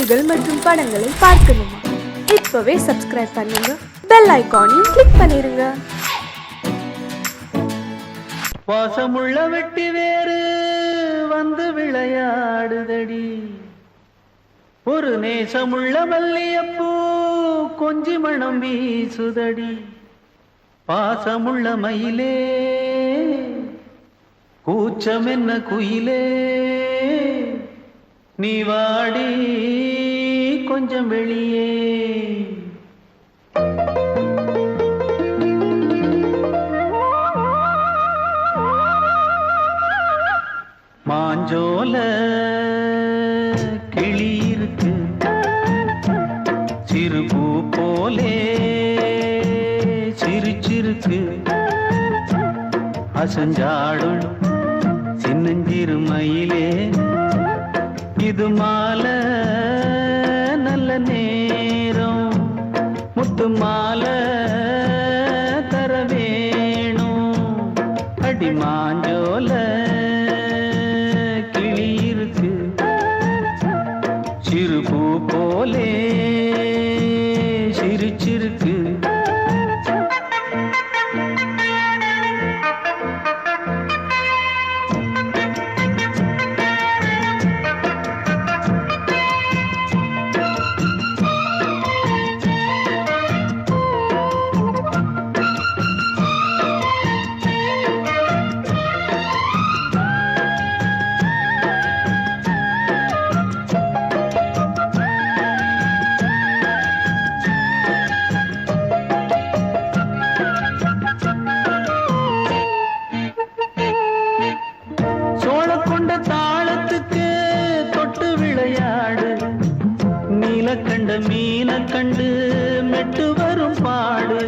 செய்திகள் மற்றும் படங்களை பார்க்கணுமா? இப்பவே சப்ஸ்கிரைப் பண்ணுங்க, பெல் ஐகானையும் கிளிக் பண்ணிருங்க. பாசமுள்ள வெட்டி வேறு வந்து விளையாடுதடி, ஒரு நேசமுள்ள மல்லியப்பூ கொஞ்சி மணம் வீசுதடி. பாசமுள்ள மயிலே கூச்சம் என்ன குயிலே, நீ வாடி கொஞ்சம் வெளியே. மாஞ்சோல கிளி இருக்கு, சிறுபூ போலே சிரிச்சிருக்கு. அசஞ்சாடும் சின்னஞ்சிறு மயிலே, இது மாலை நல்ல நேரம், முத்து மாலை தர வேணும். அடி மாஞ்சோல கிளி இருக்கு, சிறுபூ போலே சிரிச்சிருக்கு. கண்ட மீன கண்டு மெட்டு வரும் பாடு,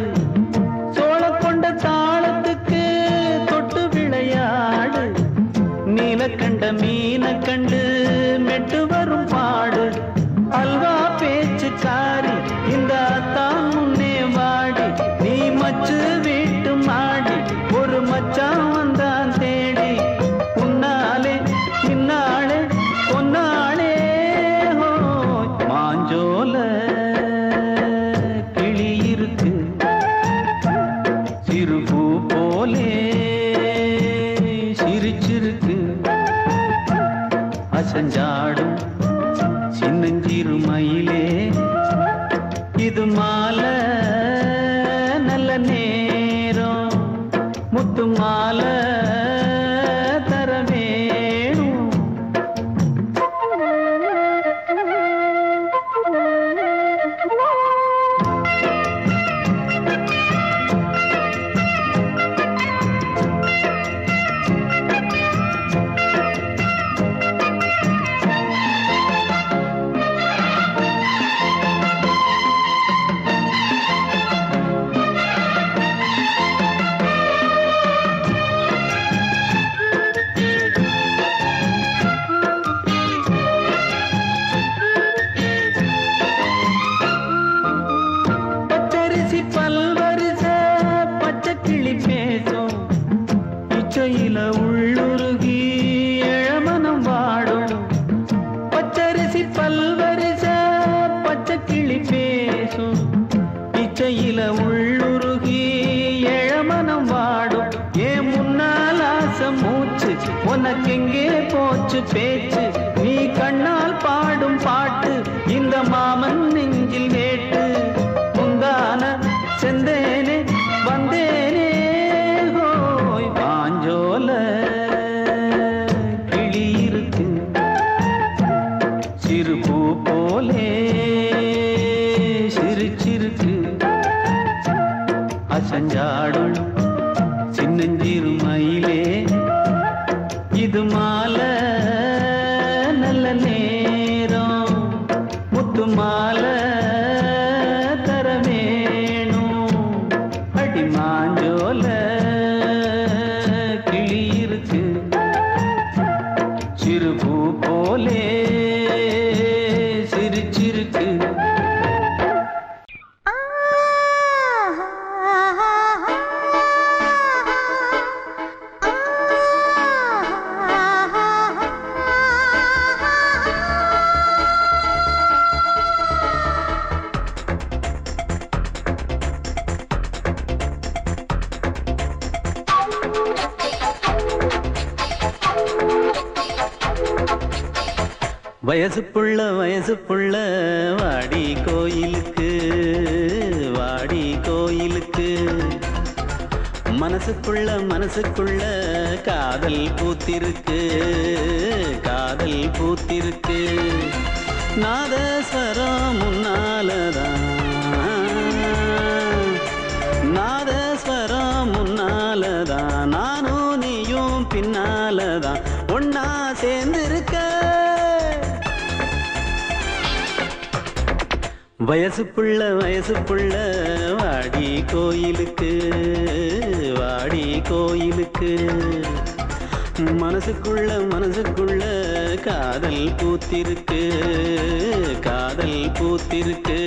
சோழ கொண்ட தாளத்துக்கு தொட்டு விளையாடு. நீல கண்ட மீன கண்டு மெட்டு வரும் பாடு, அல்வா பேச்சு காரி இந்த தான் முன்னே வாடி. நீ மச்சு வீட்டு மாடி, ஒரு மச்சான் வந்தான் தேடி. உன்னாலே இன்னாலே பொன்னாலே மாஞ்சோல கிளி இருக்கு, சிறுபூ போலே சிரிச்சிருக்கு. அசஞ்சாடும் சின்னஞ்சிறு மயிலே, இது மாலை நல்ல நேரம், முத்து மாலை தர வேணும். பல்வரிச பச்சை கிளி பேசும், இச்சையில உள்ளுருகி இளமனம் வாடும். பச்சரிசி பல்வரிச பச்சை கிளி பேசும், இச்சையில உள்ளுருகி இளமனம் வாடும். ஏன் முன்னால் ஆசை மூச்சு, உனக்கெங்கே போச்சு பேச்சு. நீ கண்ணால் பாடும் பாட்டு இந்த மாமன் நெஞ்சில் வேட்டு. செந்தேனே வந்தேனே ஹோய், பாஞ்சோல கிளி இருக்கு, சிறுபூ போலே சிரிச்சிருக்கு. அசஞ்சாடும் சின்னஞ்சிறு மயிலே, இது மாலை நல்ல நேரம், முத்து மாலை மாஞ்சோல கிளி இருக்கு, சிறுபூ போலே சிரிச்சிருக்கு. வயசு புள்ள வாடி கோயிலுக்கு வாடி கோயிலுக்கு மனசுக்குள்ள காதல் பூத்திருக்கு காதல் பூத்திருக்கு நாதஸ்வரம் முன்னாலதான் நாதஸ்வரம் முன்னாலதான் நானும் நீயும் பின்னாலதான் ஒன்னா சேர்ந்திருக்க வயசு புள்ள வாடி கோயிலுக்கு வாடி கோயிலுக்கு மனசுக்குள்ள காதல் பூத்திருக்கு காதல் பூத்திருக்கு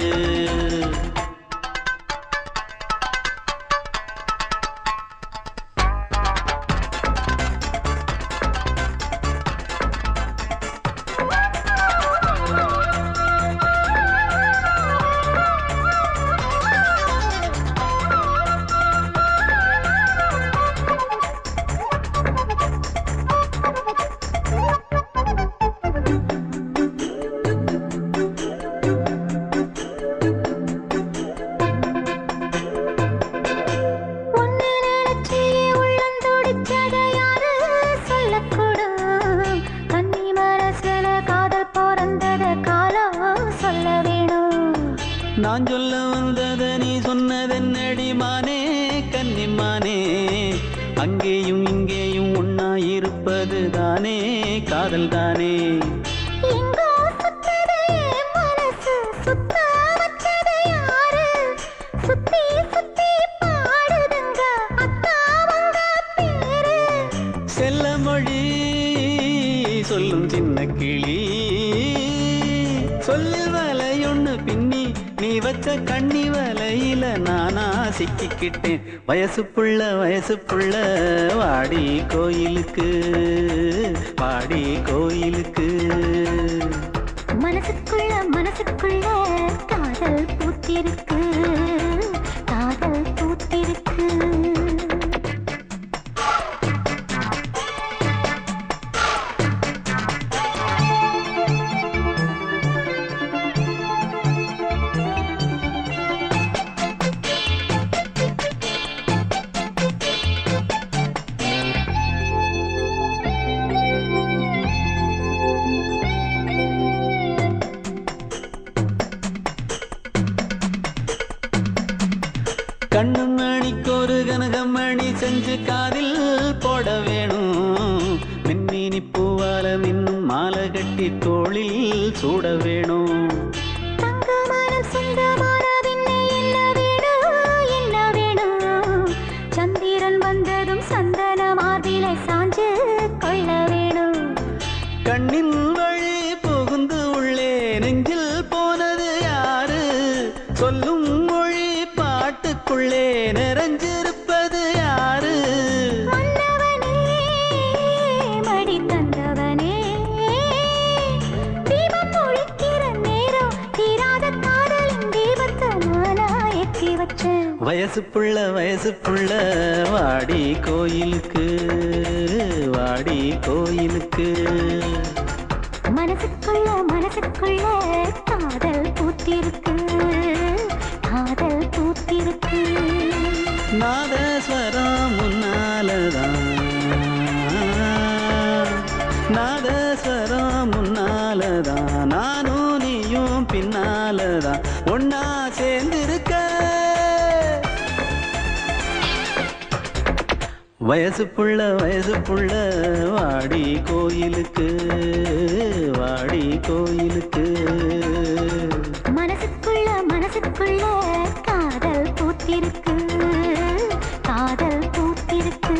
நான் சொல்ல வந்தத நீ சொன்னதென்னடி மானே கன்னிமானே அங்கேயும் இங்கேயும் ஒன்னா இருப்பது தானே காதல் தானே செல்ல மொழி சொல்லும் சின்ன கிளி சொல்லில் வலையொன்னு பின்னி நீ வச்ச கண்ணி வலையில நானா சிக்கிக்கிட்டேன் வயசு புள்ள வாடி கோயிலுக்கு வாடி கோயிலுக்கு மனசுக்குள்ள காதல் பூத்திருக்கு காதல் பூத்திருக்கு கண்ணு மணிக்கு ஒரு கனகமணி செஞ்சு காதில் போட வேணும் மின்மினி பூவால மின்னும் மாலை கட்டி தோளில் சூட வேணும் சந்திரன் வந்ததும் சந்தன மார்பிலை சாஞ்சு கொள்ள வேணும் கண்ணின் வழி புகுந்து உள்ளே நெஞ்சில் போனது யாரு சொல்லும் மொழி பாட்டுக்குள்ளே நிறைஞ்சிருப்பது யாரு மன்னவனே மடி தந்தவனே தீபம் ஒழிக்கிற நேரம் தீராத காதலின் தீபத்தை நானா ஏற்றி வச்சேன் வயசு புள்ள வாடி கோயிலுக்கு வாடி கோயிலுக்கு மனசுக்குள்ள காதல் பூத்திருக்கு காதல் பூத்திருக்கு நாதஸ்வரம் முன்னாலதான் நாதஸ்வரம் முன்னாலதான் நானும் நீயும் பின்னாலதான் ஒன்னா சேர்ந்திருக்க வயசு புள்ள வாடி கோயிலுக்கு வாடி கோயிலுக்கு மனசுக்குள்ள காதல் பூத்திருக்கு காதல் பூத்திருக்கு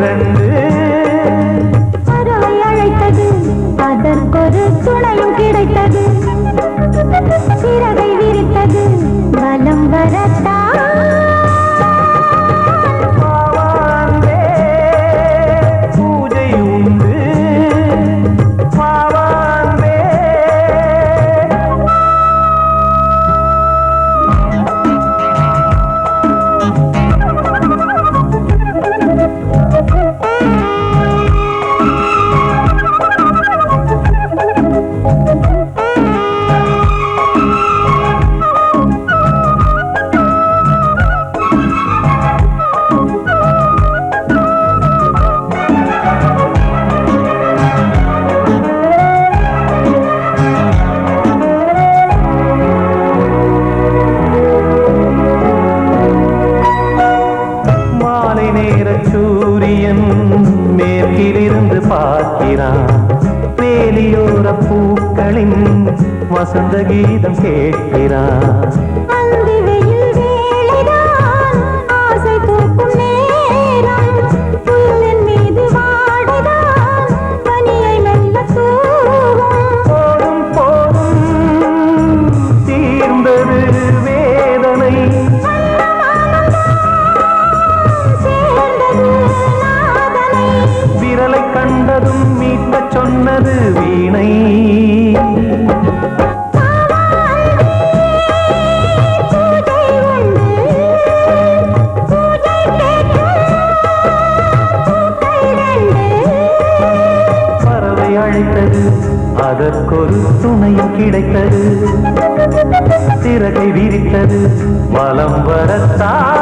ரெண்டு பறவை அழைத்தது அதற்கொரு துணையும் கிடைத்தது சிறகை விரித்தது வலம் வரத்தான் பாவாந்தே பூஜை உண்டு பாவாந்தே மாலை நேர சூரியன் மேற்கிலிருந்து பார்க்கிறான் வேலியோர பூக்களின் வசந்த கீதம் கேட்கிறான் அந்தி வெயில் வேளைதான் ஆசை பூக்கும் நேரம் புல்லின் மீது வாடைதான் பனியை மெல்ல தூவும் போதும் போதும் தீர்ந்தது வேதனை சேர்ந்தது நாதனை விரலை கண்டதும் மீட்கச் சொன்னது வீணை பூஜை உண்டு பூஜை கேட்கும் பூக்கள் ரெண்டு பறவை அழைத்தது அதற்கொரு துணையும் கிடைத்தது சிறகை விரித்தது வலம் வரத்தான்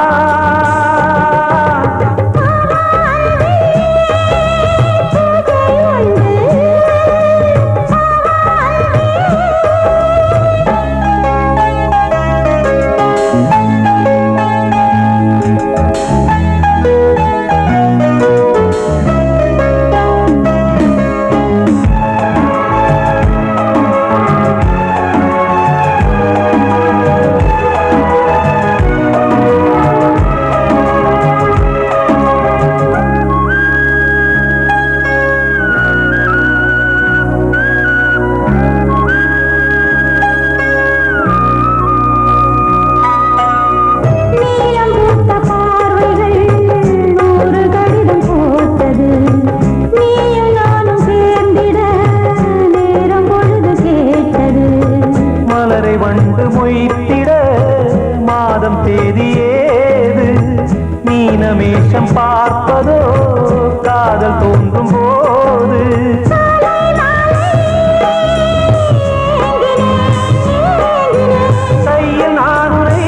நீலம் பூத்த பார்வைகள் நூறு கடிதம் போட்டது நீயும் நானும் சேர்ந்திட நேரம் பொழுது கேட்டது மலரை வண்டு மொய்த்திட மாதம் தேதி ஏது மீனமேஷம் பார்ப்பதோ காதல் தோன்றும் போது கையில் நான் உரை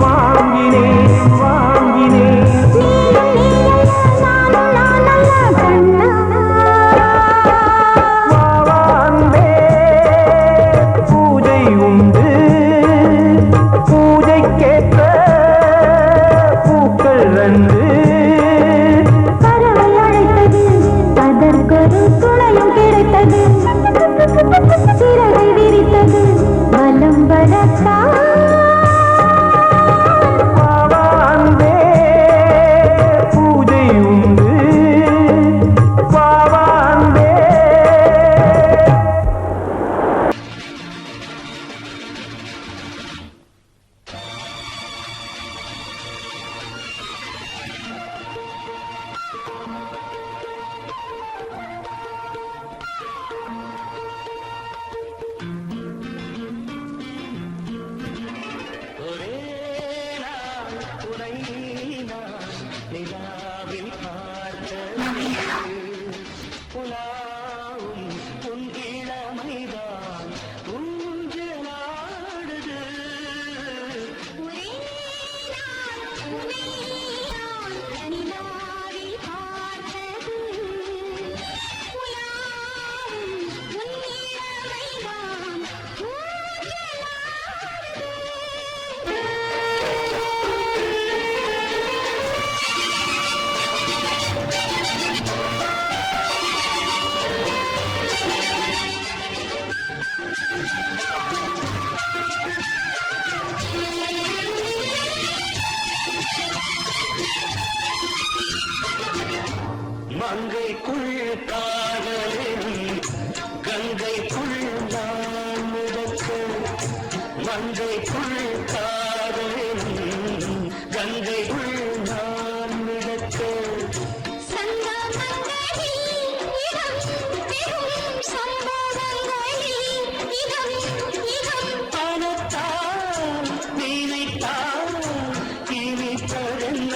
வாங்கினேன் வாங்கினேன் வாவாந்தே பூஜை உண்டு பூஜைக்கேற்ற பூக்கள் ரெண்டு பறவை அழைத்தது அதற்கொரு துணையும் கிடைத்தது சிறகை விரித்தது வலம் வரத்தான் வாவாந்தே பூஜை உண்டு வாவாந்தே மங்கைக்குள் காதலின் கங்கைக்குள் நான் மிதக்க மங்கைக்குள் காதலின் கங்கைக்குள் நான் மிதக்க பணத்தால் நினைத்தால் இனிப்பதென்ன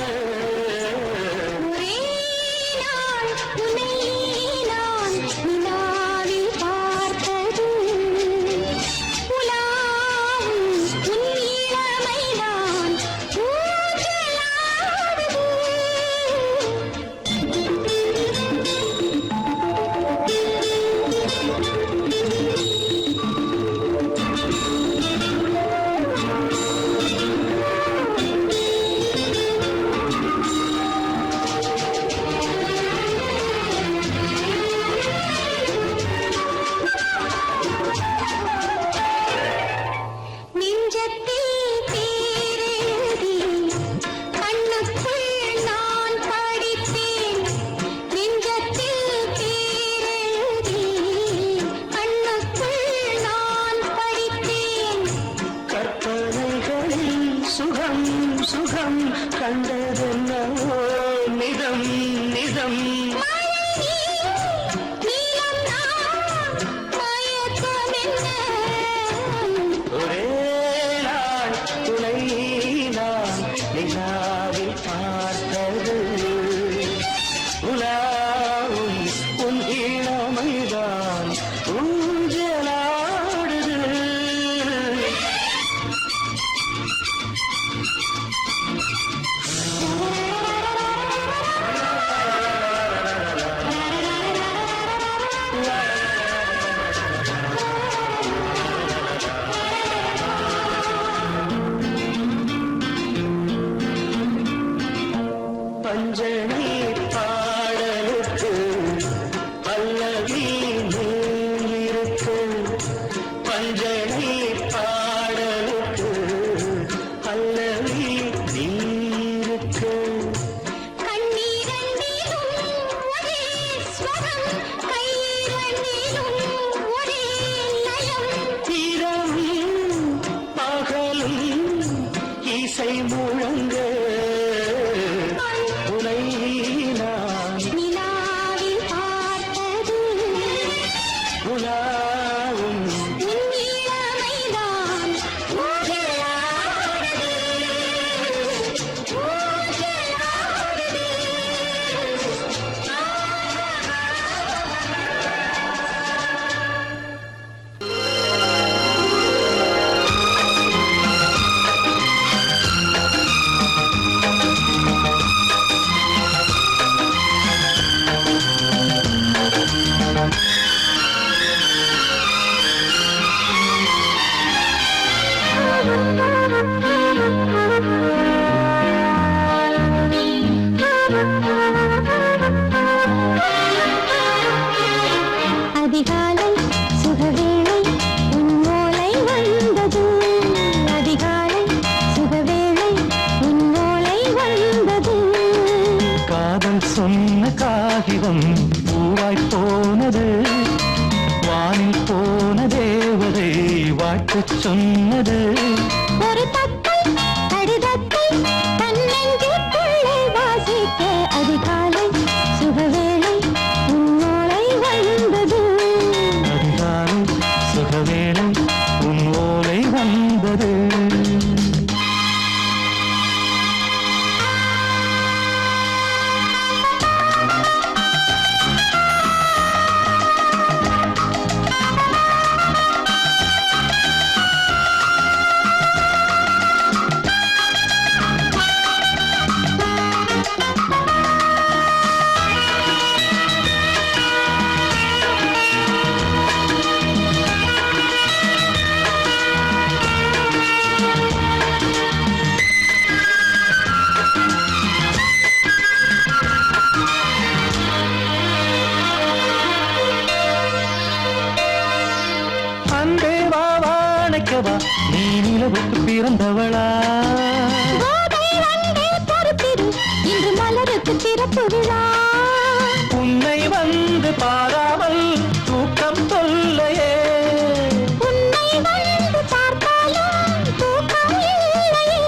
சுகம் சுகம் கண்டதென்னவோ நிதம் நிதம் ஒரே நாள் துணை நான் நிலாவில் பார்த்தது உலாவும் உன் இளமைதான் ஊஞ்சலாடுது பஞ்சனி பாடலுக்கு பல்லவி இருக்கு பஞ்சனி பாடலுக்கு பல்லவி இருக்கு இரவும் பகலும் இசை முழங்க உனை நான் உலாவும் அதிகாலை சுகவேளை உன்னோலை வந்தது அதிகாலை சுகவேளை உன்னோலை வந்தது காதல் சொன்ன காகிதம் பூவாய் போனது வானில் போன தேவதை வாழ்த்துச் சொன்னது ஒரு தத்தை கடிதத்தை தன்னெஞ்சுக்குள்ளே வாசிக்க அதிகாலை சுகவேளை உன்னோலை வந்தது அதிகாலை சுகவேளை உன் ஓலை வந்தது நினைக்கவா நீ நிலவுக்கு பிறந்தவளா கோதை வந்தே பொறுப்பிரு இன்று மலருக்கு திறப்பு விழா உன் பாராமல் தூக்கம் தொல்லையே. உன்னை வந்து பார்த்தாலும் தூக்கம் இல்லையே.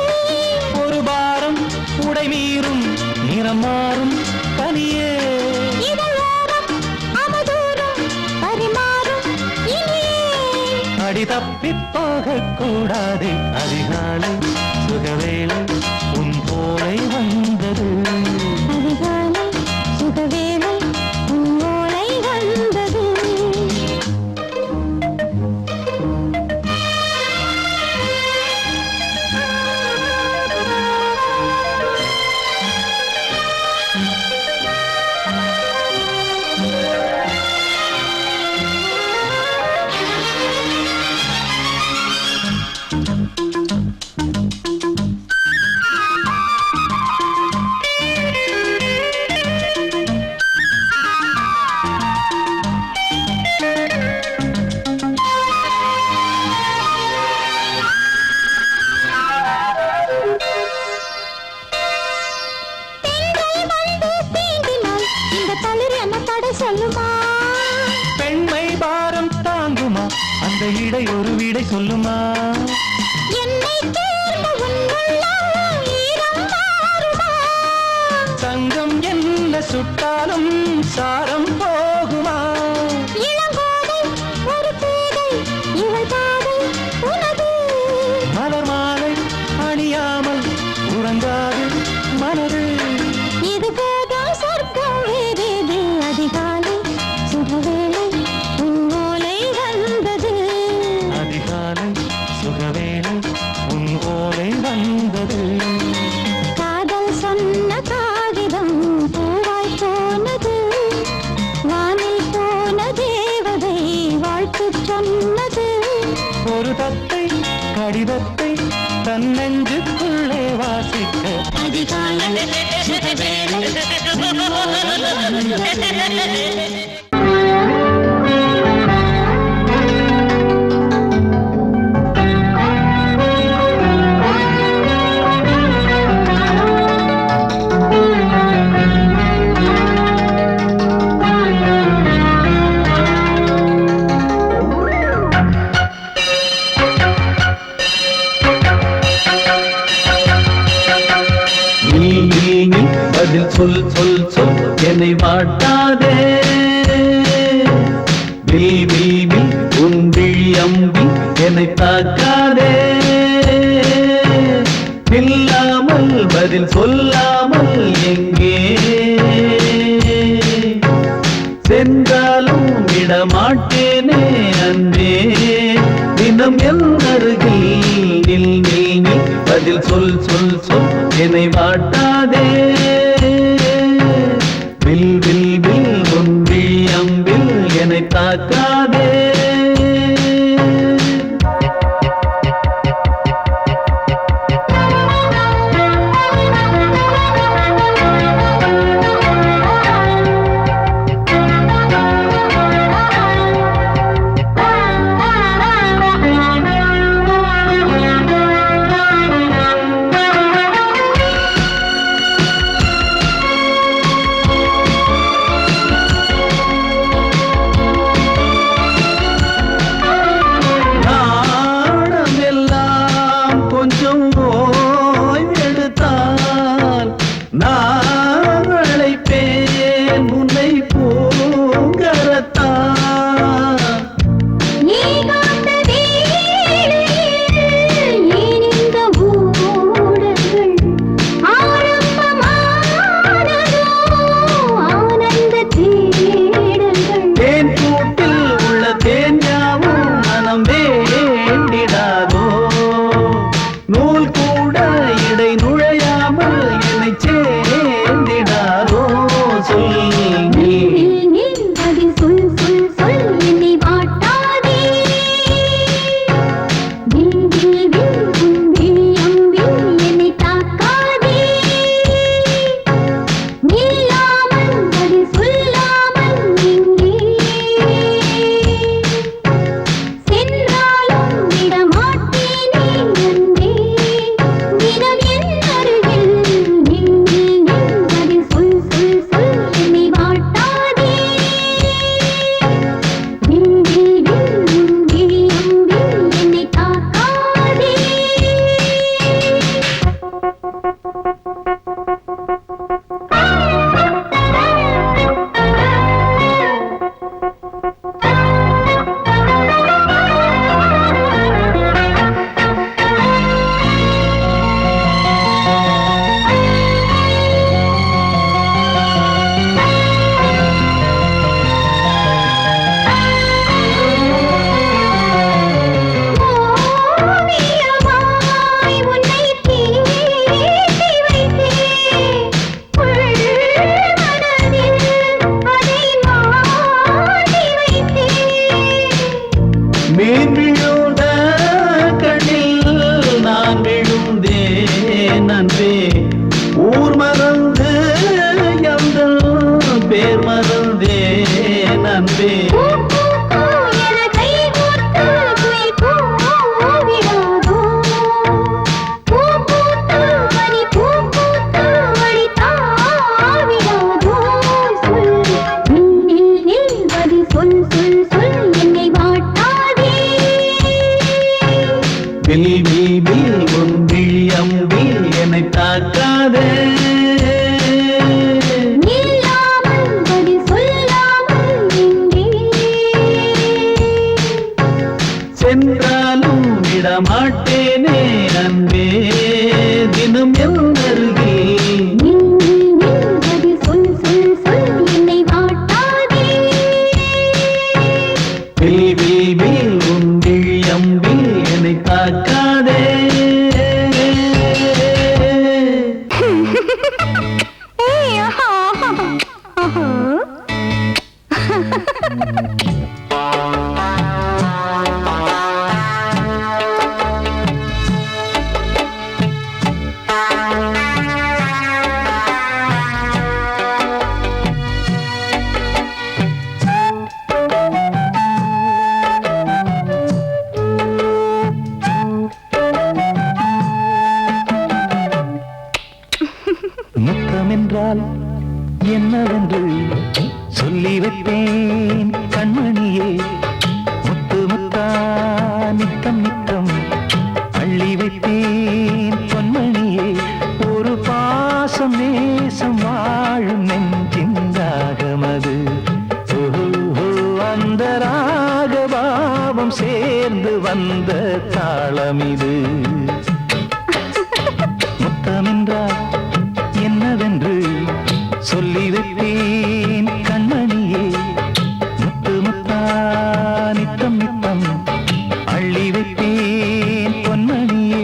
ஒரு பாரம் உடை மீறும் நிறம் மாறும் பனியே. இதழோரம் அமுதூரம் பரிமாறும் இனியே. அடி தப்பிப் போகக் கூடாது அதிகாலை சுகவேளை உன் போலை வந்தது. அதிகாலை சுகவேளை உன் ஓலை வந்தது. சொல்லுமா பெண்மை பாரம் தாங்குமா அந்த இடை ஒரு விடை சொல்லுமா. என்னை தேர்ந்த உன் உள்ளம் ஈரம் மாறுமா. தங்கம் என்ன சுட்டாலும் சாரம் போகுமா. இளங்கோதை ஒரு பேதை இவள் பாதை உனது. மலர் மாலை அணியாமல் உறங்காது மனது. இது போதும் சொர்க்கம் வேறேது. அதிகாலை சுகவேளை உன் ஓலை வந்தது. அதிகாலை சுகவேளை உன் ஓலை வந்தது. காதல் சொன்ன காகிதம் பூவாய் போனது. வானில் போன தேவதை வாழ்த்து சொன்னது. ஒரு தத்தை கடிதத்தை தன் நெஞ்சுக்குள்ளே வாசிக்க அதிகாலை சுகவேளை உன் ஓலை வந்தது. பதில் சொல் சொல் சொல் என்னை வாட்டாதே. வில் வில் வில் உன் விழி அம்பி என்னை தாக்காதே. இல்லாமல் பதில் சொல்லாமல் எங்கே சென்றாலும் விடமாட்டேனே அன்பே. தினம் என் அருகில் நில் நில் நில் பதில் சொல் சொல் சொல் என்னை வாட்டாதே. வில் வில் வில் உன் விழி அம்பில் என்னை தாக்காதே. நூல் கூட இடை நுழையாமல் என்னை முத்தம் என்றால் என்னவென்று சொல்லி வைப்பேன் கண்மணியே. முத்து முத்தா நித்தம் நித்தம் அள்ளி வைப்பேன் பொன்மணியே. ஒரு பாசம் நேசம் வாழும் நெஞ்சின் ராகமது. அந்த ராகபாவம் சேர்ந்து வந்த தாளமிது. முத்தமென்றால் என்னவென்று சொல்லி வைப்பேன் கண்மணியே. முத்து முத்தா நித்தம் நித்தம் அள்ளி வைப்பேன் பொன்மணியே.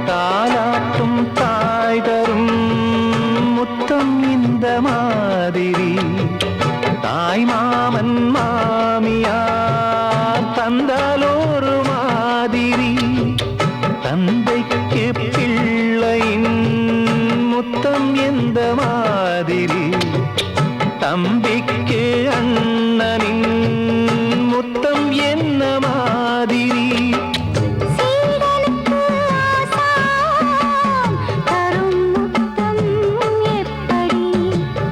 தாலாட்டும் தாய் தரும் முத்தம் இந்த மாதிரி தாய் மாமன் மாமியார் தந்தாலோரு மாதிரி. தந்தைக்கு பிள்ளையின் முத்தம் எந்த மாதிரி தம்பிக்கு அண்ணனின் முத்தம் என்ன மாதிரி. சீடனுக்கு ஆசான் தரும் முத்தம் எப்படி?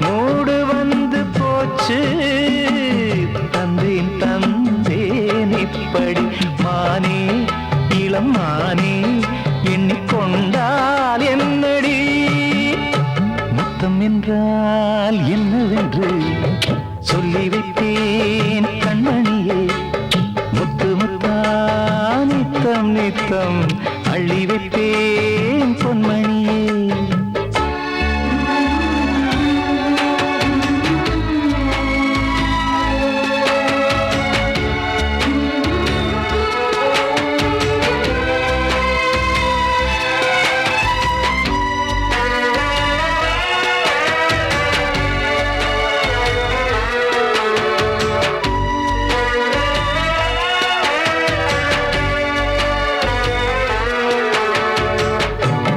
மூடு வந்து போச்சு தந்தேன் தந்தேன் இப்படி. மானே இளம் மானே எண்ணிக்கொண்டால் என்னடி. முத்தம் என்றால் என்னவென்று சொல்லி வைத்தேன் கண்மணியே. முத்து முத்தா நித்தம் நித்தம் அள்ளி வைப்பேன் பொன்மணியே.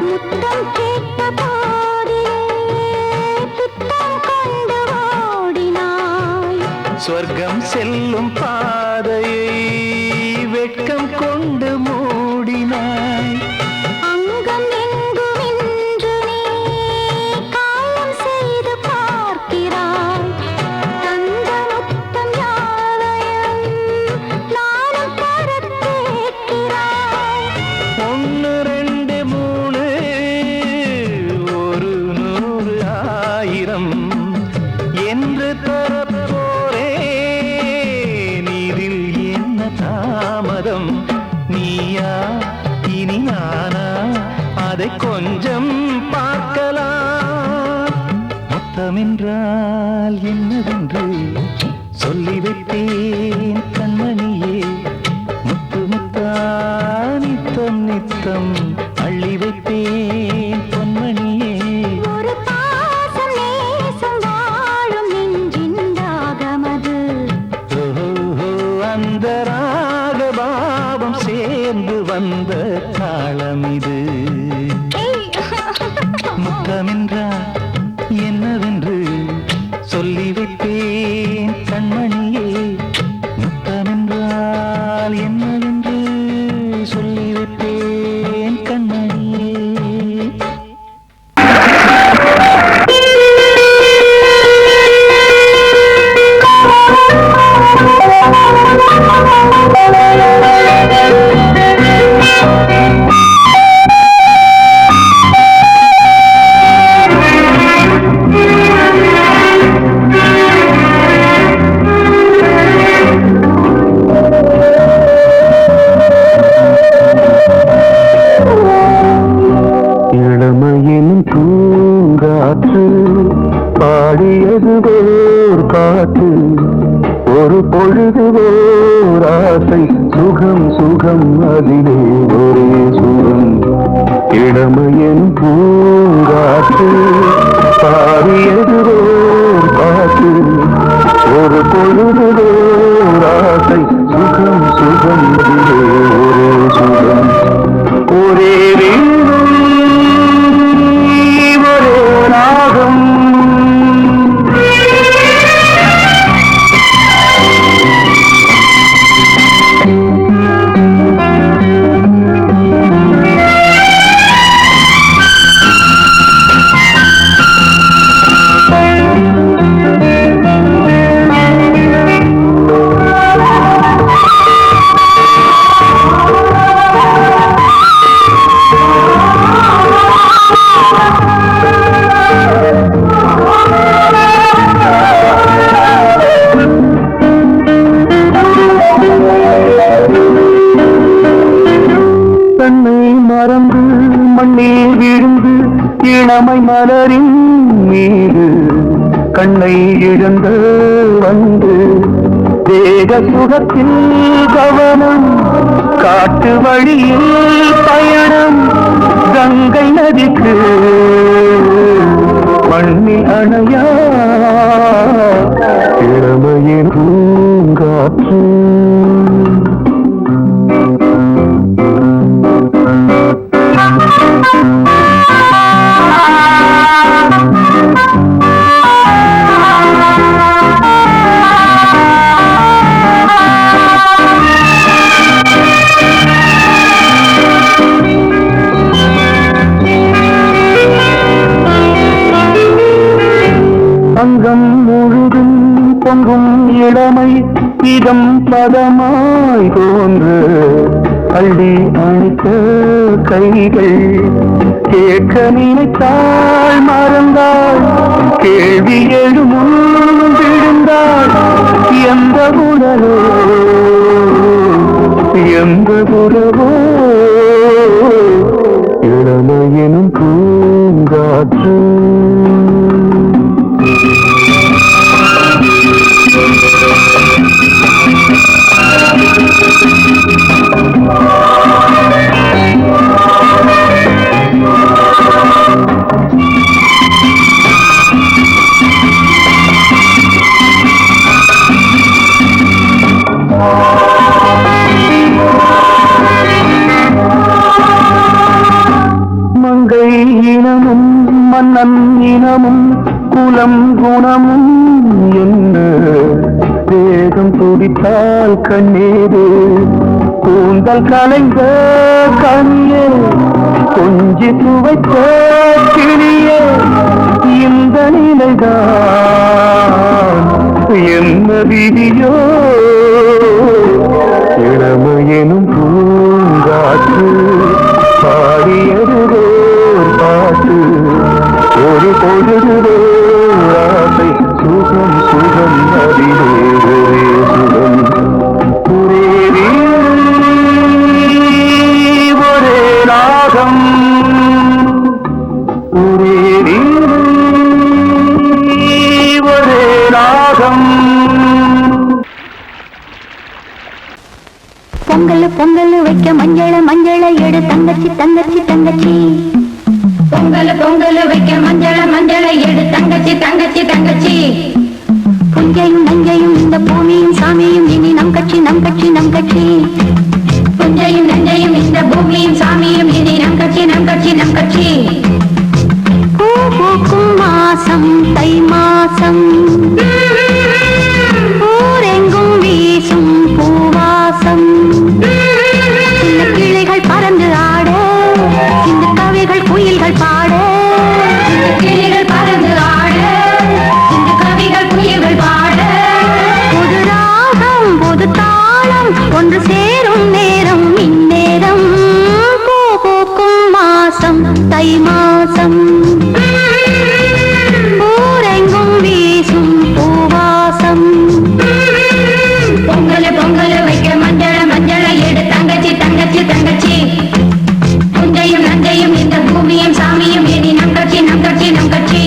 முத்தம் கேட்ட போதிலே பித்தம் கொண்டு ஓடினாய். சொர்க்கம் செல்லும் பாதையை வெட்கம் கொண்டு மூடினாய். அங்கம் எங்கும் இன்று நீ காயம் செய்து பார்க்கிறாய். தந்த முத்தம் யாவையும் நானும் தரக் கேட்கிறாய். ஒன்று ரெண்டு மூணு ஒரு நூறு ஆயிரம் என்று தரப்போரேன். இதில் என்ன தாமதம்? நீயா இனி நானா அதை கொஞ்சம் பார்க்கலாம். முத்தமென்றால் என்னவென்று சொல்லி வைத்தேன் கண்மணியே. முத்து முத்தா நித்தம் நித்தம் அள்ளி வைப்பேன் பொன்மணியே. ஒரு பாசம் நேசம் வாழும் நெஞ்சின் ராகமது. ஓஹோ அந்த ராகபாவம் சேர்ந்து வந்த தாளமிது. முத்தமென்றால் என்னவென்று சொல்லி வைப்பேன் கண்மணியே. முத்தமென்றால் என்னவென்று சொல்லி வைப்பேன் கண்மணியே. பாரியதுவோர் ஆசை சுகம் சுகம் அதிலே ஒரே சுகம் இளமையின் பூங்காற்று பாரியதுவோர் பாட்டு ஒரு பொழுதுவோர் ஆசை சுகம் சுகம் அதிலே ஒரே சுகம் ஒரே வீடும் ஒரே ராகம் இளமை மலரின் மீது கண்ணை இழந்து வந்து தேக சுகத்தில் கவனம் காட்டு வழியில் பயணம் கங்கை நதிக்கு மண்ணில் அணையா இளமையின் பூங்காற்று அங்கம் முழுதும் பொங்கும் இளமை இதம் பதமாய் தோன்று அள்ளி அணித்த கைகள் கேட்க நினைத்தாள் மறந்தாள் கேள்வி எழுமுன் விழுந்தாள் எந்த உடலோ எந்த உறவோ இளமையினும் பூங்காற்று மங்கை இனமும் மன்னன் இனமும் குலம் குணமும் என்ன வேகம் துடித்தால் கண்ணீரு கூந்தல் கலைந்த கனியே கொஞ்சி துவைத்த கிளியே இந்த நிலைதான் என்ன விதியோ இளமையெனும் பூங்காற்று பாடியதுதோ பாட்டு ஒரு பொழுதுதோ ஆசை சுகம் சுகம் அதிலே ஒரே சுகம் ஒரே ஒரே ராகம் ஒரே ஒரே ராகம் பொங்கல் பொங்கல் வைக்க மஞ்சள மஞ்சள எடு தங்கச்சி தங்கச்சி தங்கச்சி பொங்கல் பொங்கல் வைக்க மஞ்சள மஞ்சள எடு தங்கச்சி தங்கச்சி தங்கச்சி புஞ்சையும் நஞ்சையும் இந்த பூமியும் சாமியும் இனி நம் கட்சி நம் கட்சி நம் கட்சி புஞ்சையும் நஞ்சையும் இந்த பூமியும் சாமியும் இனி நம் கட்சி நம் கட்சி நம் கட்சி பூ பூக்கும் மாசம் தை மாசம் ஊரெங்கும் வீசும் பூவாசம் சின்ன கிளைகள் பறந்து ஆட இந்த கவிகள் குயில்கள் பாட கிளைகள் பறந்து ஆட இந்த கவிகள் குயில்கள் பாட புது ராகம் புது தாளம் ஒன்று சேரும் நேரம் இந்நேரம் பூ பூக்கும் மாசம் தை மாசம் ஊரெங்கும் வீசும் பூவாசம் பொங்கல் பொங்கல் வைக்க மஞ்சள மஞ்சள எடு தங்கச்சி தங்கச்சி தங்கச்சி புஞ்சையும் நஞ்சையும் இந்த பூமியும் சாமியும் இனி நம் கட்சி நம் கட்சி நம் கட்சி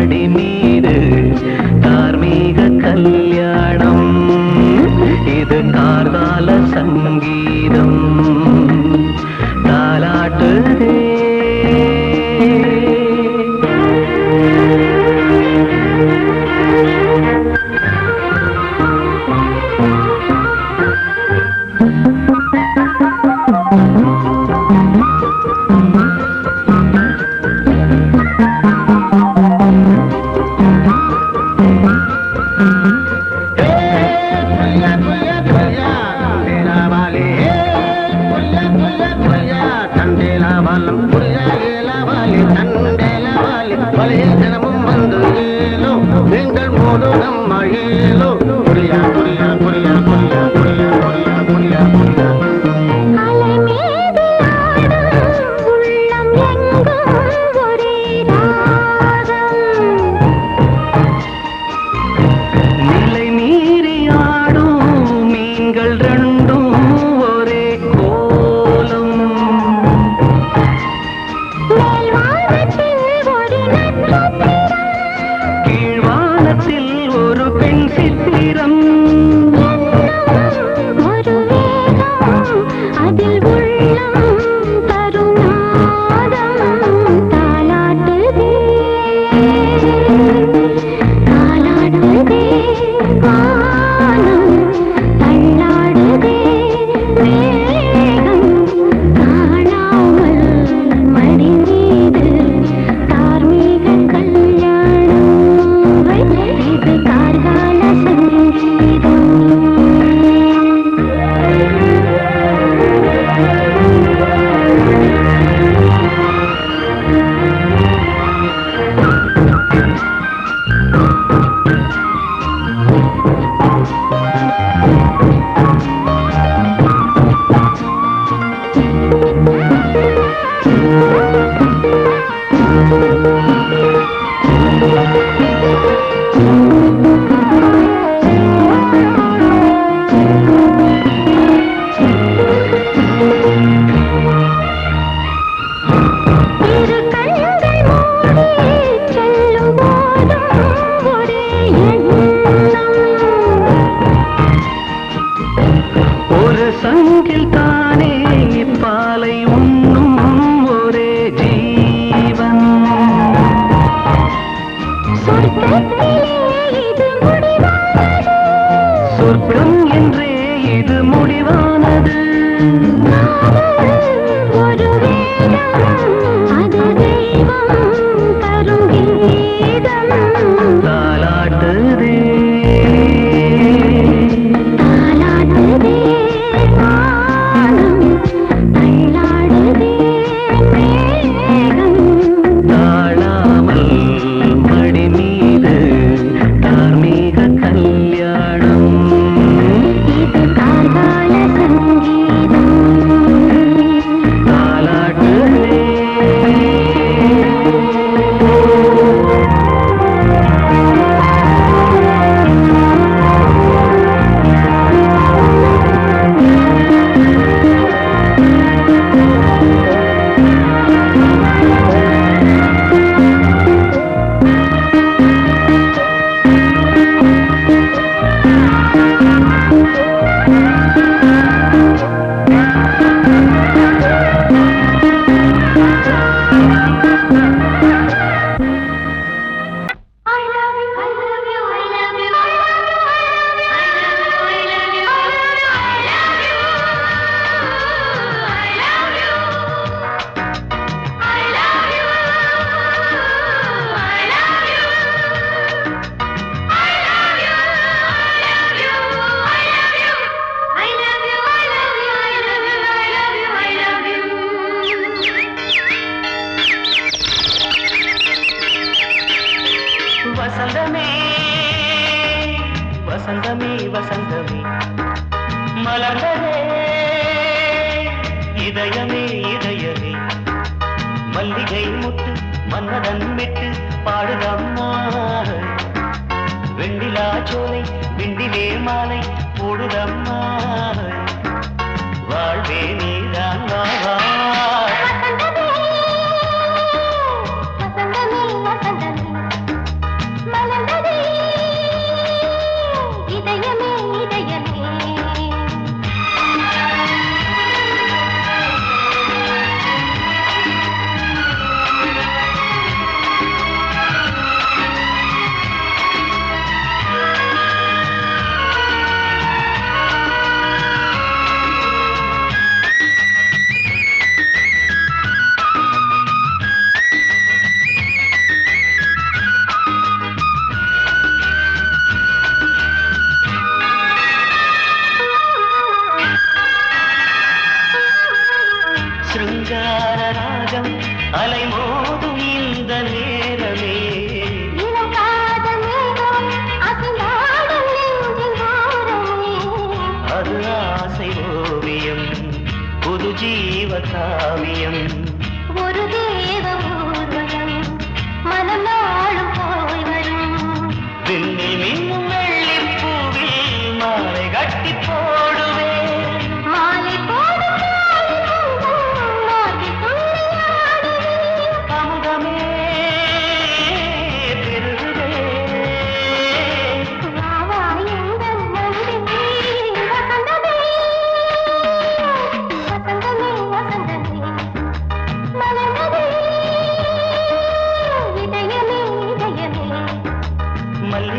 மடி மீது தார்மீக கல்யாணம் இது கார்கால சங்கீதம் தாலாட்டுதே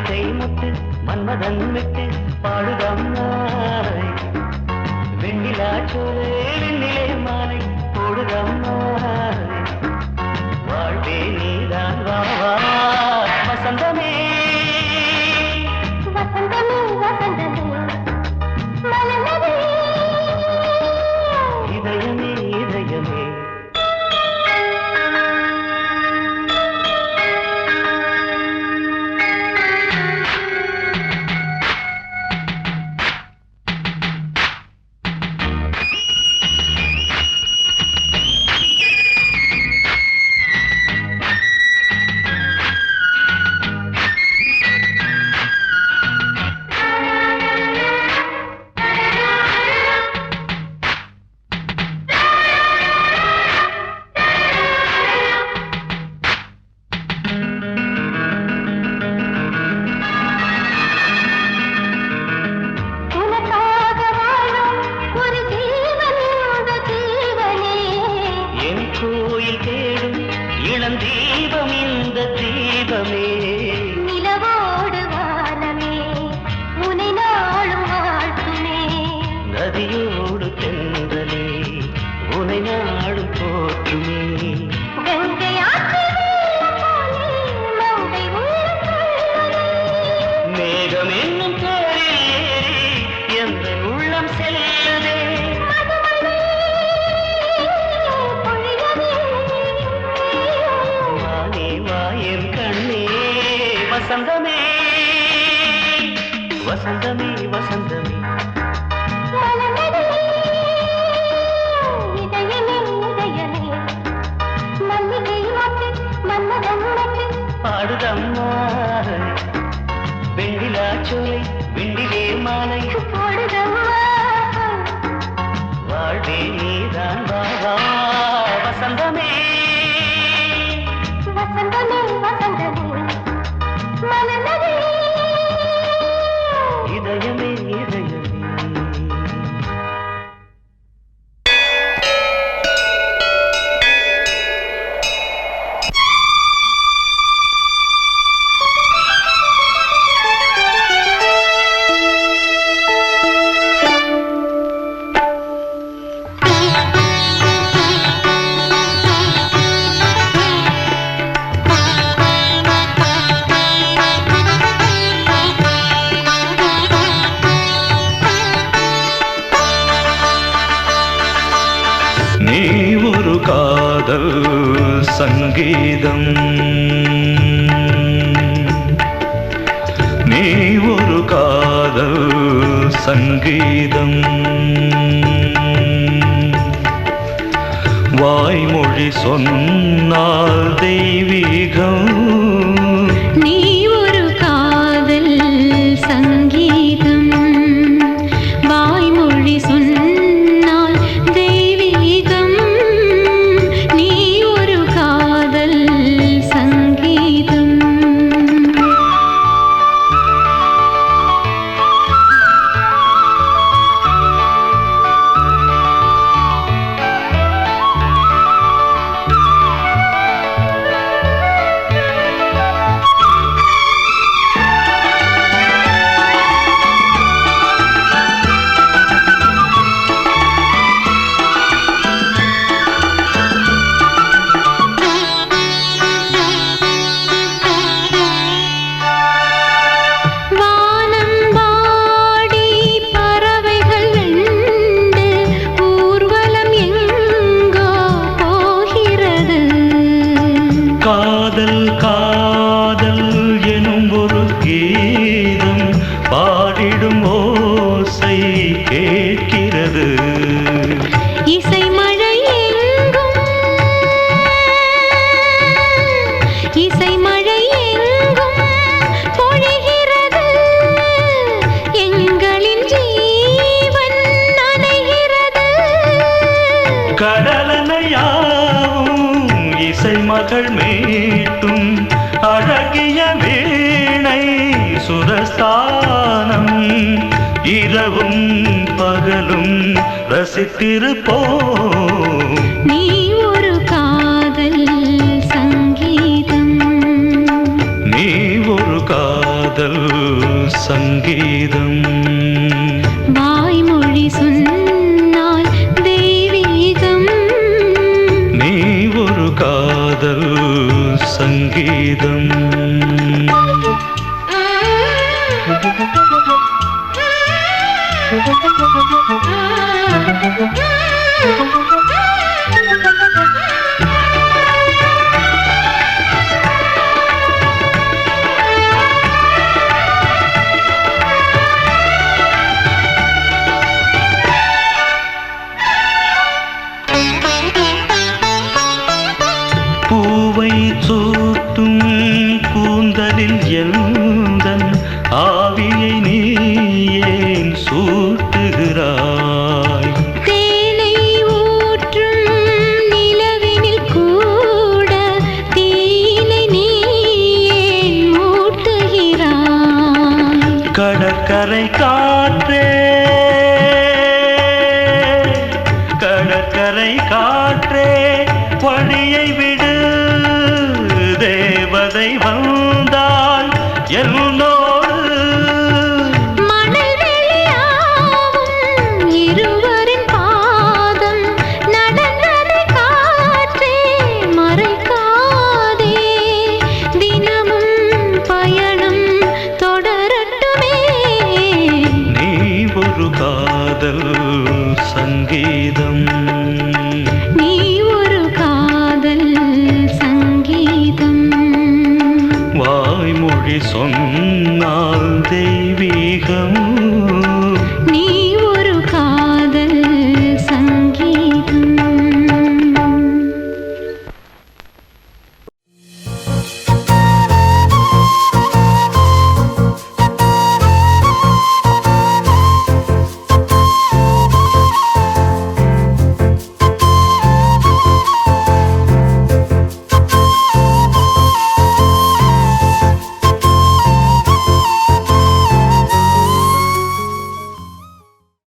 மல்லிகை முத்து மன்மதன் விட்டு பாடுதம்மாய் வெண்ணிலா சோலை வெண்ணிலே மாலை போடுதம்மாய் வாழ்வே நீதான் வா வா வசந்தமே வசந்தமே வசந்தமே மலர்ந்ததே இதயமே இதயமே தீபம் இந்த தீபமே நிலவோடு வானமே உனை நாளும் வாழ்த்துமே நதியோடு தென்றலே உனை நாடும் போற்றுமே கங்கை மேகம் என்னும் பேரில் ஏறி எந்த உள்ளம் செல்லுதே வசந்தமே வசந்தமே வசந்தமே இதயமே இதயமே மல்லிகை மொட்டு மன்மதன் மொட்டு பாடுதம்மா வெண்ணிலா சோலை வெண்ணிலே மாலை போடுதம்மா வாழ்வே நீதான் வா வா வசந்தமே வசந்தமே வசந்தமே மலர்ந்ததே இதயமே இதயமே நீ ஒரு காதல் சங்கீதம் நீ ஒரு காதல் சங்கீதம் வாய்மொழி சொன்னால் தெய்வீகம் நீ ஒரு காதல் சங்கீதம் வாய்மொழி சொன்னால் தெய்வீகம் நீ ஒரு காதல் சங்கீதம் காதல் காதல் எனும் ஒரு கீதம் பாடிடும் ஓசை கேட்கிறது இசை மழை எங்கும் இசை மழை எங்கும் பொழிகிறது எங்களின் ஜீவன் நனைகிறது கடலனையாவும் இசை மகள் மீட்டும் அழகிய வீணை சுரஸ்தானம் இரவும் பகலும் ரசித்திருப்போம் நீ ஒரு காதல் சங்கீதம் நீ ஒரு காதல் காதல் சங்கீதம் வாய்மொழி சொன்னால் தெய்வீகம் நீ ஒரு காதல் சங்கீதம் பூவை சூட்டும் கூந்தலில் எந்தன் ஆவியை நீ ஏன் சூட்டுகிறாய் தேனை ஊற்றும் நிலவினில் கூட தீனை நீ ஏன் மூட்டுகிறாய் கடற்கரை காற்றே கடற்கரை காற்றே வழியை விடு தேவதை வந்தால் என்னோடு மணல் வெளியாகும் இருவரின் பாதம் நடந்ததை காற்றே மறைக்காதே தினமும் பயணம் தொடரட்டுமே நீ ஒரு காதல் சங்கீதம் நீ ஒரு காதல் சங்கீதம் வாய்மொழி சொன்னால் தெய்வீகம்